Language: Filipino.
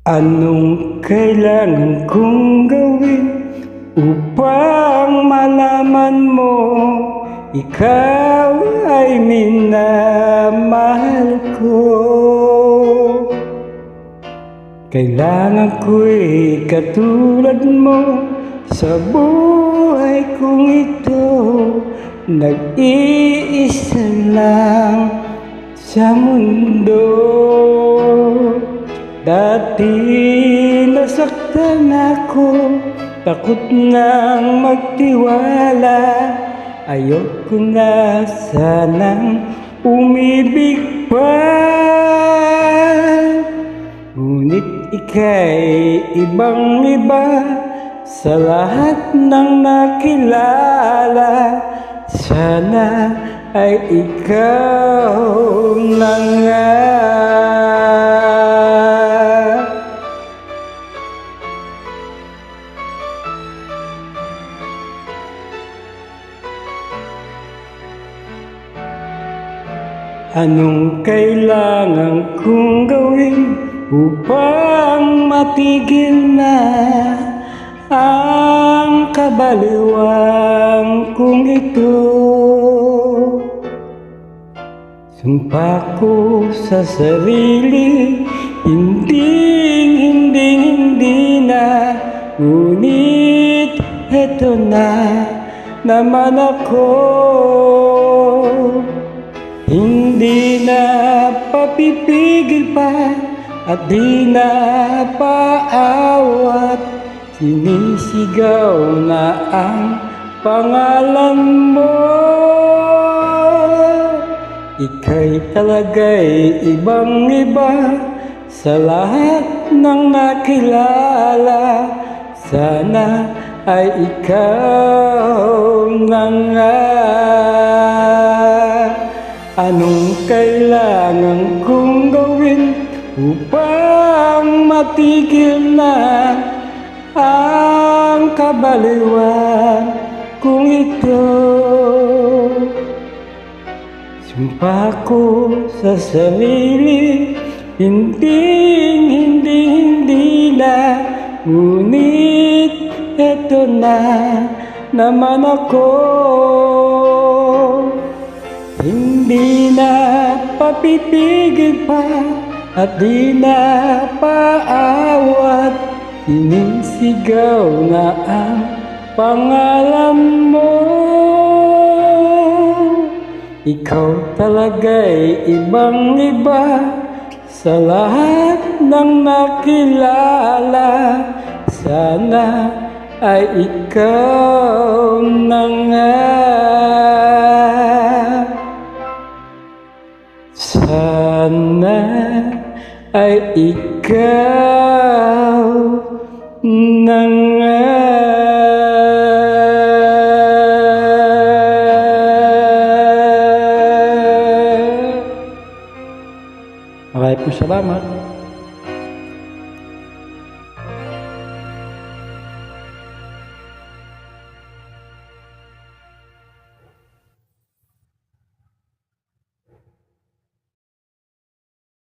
Anong kailangan kong gawin upang malaman mo ikaw ay minamahal ko? Kailangan ko'y katulad mo sa buhay kong ito. Nag-iisa lang sa mundo. Dati nasaktan ako, takot nang magtiwala. Ayoko na sanang umibig pa. Ngunit ika'y ibang-iba sa lahat ng nakilala. Sana ay ikaw na nga. Anong kailangan kong gawin upang matigil na ang kabaliwan kong ito? Sumpa ko sa sarili, hindi na. Ngunit eto na naman ako. Hindi na papipigil pa at di na paawat. Sinisigaw na ang pangalan mo. Ika'y talaga'y ibang-iba sa lahat ng nakilala. Sana ay ikaw na nga. Anong kailangan kong gawin upang matigil na ang kabaliwan kong ito? Sumpa ko sa sarili, hindi na. Ngunit eto na naman ako. Hindi na papipigil pa at di na paawat. Sinisigaw na ang pangalan mo. Ikaw talaga'y ibang-iba sa lahat ng nakilala. Sana ay ikaw na nga. Sana ay ikaw